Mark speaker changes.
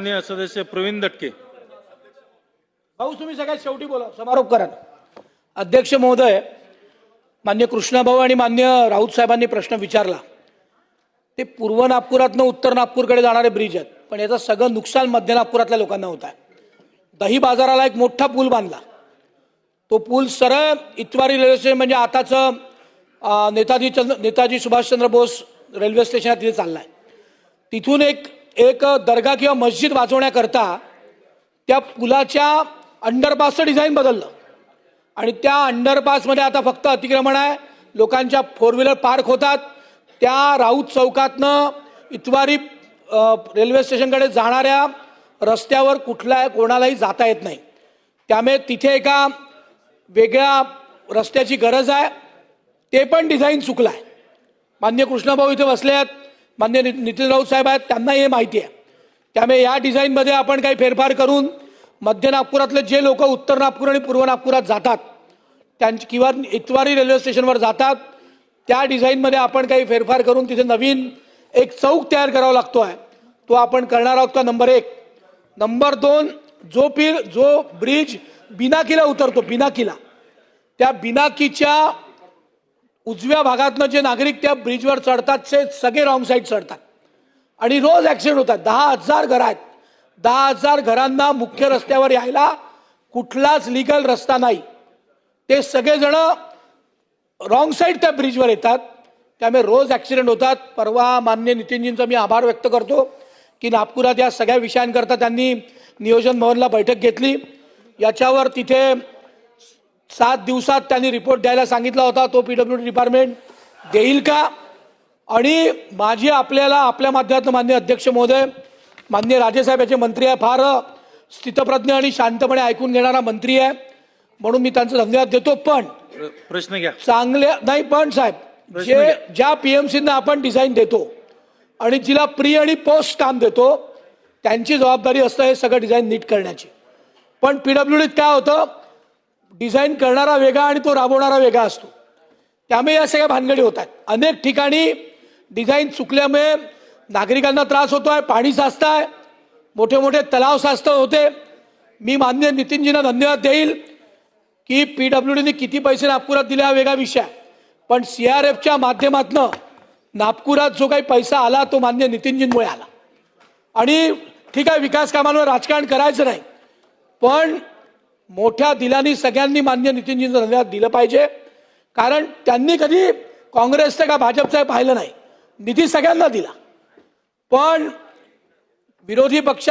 Speaker 1: माननीय सदस्य प्रवीण दटके।
Speaker 2: भाऊ तुम्ही सगळ्यात शेवटी बोला, समारोप करा। अध्यक्ष महोदय, मान्य कृष्णाभाऊ आणि मान्य राऊत साहेबांनी प्रश्न विचारला। ते पूर्व नागपुरातनं उत्तर नागपूरकडे जाणारे ब्रिज आहेत, पण याचं सगळं नुकसान मध्य नागपुरातल्या लोकांना होत आहे। दही बाजाराला एक मोठा पूल बांधला, तो पूल सरळ इतवारी रेल्वे स्टेशन म्हणजे आताचं नेताजी सुभाषचंद्र बोस रेल्वे स्टेशन तिथे चाललाय। तिथून एक दर्गा किंवा मस्जिद वाचवण्याकरता त्या पुलाच्या अंडरपासचं डिझाईन बदललं आणि त्या अंडरपासमध्ये आता फक्त अतिक्रमण आहे, लोकांच्या फोर व्हीलर पार्क होतात। त्या राऊत चौकातनं इतवारी रेल्वे स्टेशनकडे जाणाऱ्या रस्त्यावर कोणालाही जाता येत नाही। त्यामुळे तिथे एका वेगळ्या रस्त्याची गरज आहे, ते पण डिझाईन चुकलं आहे। मान्य कृष्णाभाऊ इथे बसले आहेत, मान्य नितीन राऊत साहेब आहेत, त्यांना हे माहिती आहे। त्यामुळे या डिझाईनमध्ये आपण काही फेरफार करून मध्य नागपुरातले जे लोक उत्तर नागपूर आणि पूर्व नागपुरात जातात त्यांची किंवा इतवारी रेल्वे स्टेशनवर जातात त्या डिझाईनमध्ये आपण काही फेरफार करून तिथे नवीन एक चौक तयार करावा लागतो आहे, तो आपण करणार आहोत का? नंबर 1। नंबर 2, जो ब्रिज बिनाकीला उतरतो, बिनाकीला, त्या बिनाकीच्या उजव्या भागातनं जे नागरिक त्या ब्रिजवर चढतात ते सगळे रॉंग साईड चढतात आणि रोज ॲक्सिडेंट होतात। 10,000 घरं आहेत, 10,000 घरांना मुख्य रस्त्यावर यायला कुठलाच लीगल रस्ता नाही, ते सगळेजण रॉंग साईड त्या ब्रिजवर येतात, त्यामुळे रोज ॲक्सिडेंट होतात। परवा मान्य नितीनजींचा मी आभार व्यक्त करतो की नागपुरात या सगळ्या विषयांकरता त्यांनी नियोजन भवनला बैठक घेतली। याच्यावर तिथे 7 दिवसात त्यांनी रिपोर्ट द्यायला सांगितला होता, तो PWD डिपार्टमेंट देईल का? आणि माझी आपल्या माध्यमातून मान्य अध्यक्ष महोदय, मान्य राजेसाहेब याचे मंत्री आहे, फार स्थितप्रज्ञ आणि शांतपणे ऐकून घेणारा मंत्री आहे, म्हणून मी त्यांचा धन्यवाद देतो। पण
Speaker 1: प्रश्न घ्या,
Speaker 2: चांगले नाही, पण साहेब ज्या PMCना आपण डिझाईन देतो आणि जिला प्री आणि पोस्ट काम देतो त्यांची जबाबदारी असते हे सगळं डिझाईन नीट करण्याची। पण PWDत काय होतं, डिझाईन करणारा वेगळा आणि तो राबवणारा वेगळा असतो, त्यामुळे या सगळ्या भानगडी होतात। अनेक ठिकाणी डिझाईन चुकल्यामुळे नागरिकांना त्रास होतोय, पाणी साचत आहे, मोठे मोठे तलाव साचत होते। मी मान्य नितीनजींना धन्यवाद देईल की PWDने किती पैसे नागपुरात दिले हा वेगळा विषय, पण CRFच्या माध्यमातून नागपुरात जो काही पैसा आला तो मान्य नितीनजींमुळे आला। आणि ठीक आहे, विकास कामांवर राजकारण करायचं नाही, पण मोठ्या दिलानी सगळ्यांनी मान्य नितीनजींचं धन्यवाद दिलं पाहिजे, कारण त्यांनी कधी काँग्रेसचं का भाजपचं पाहिलं नाही, निधी सगळ्यांना दिला। पण विरोधी पक्षात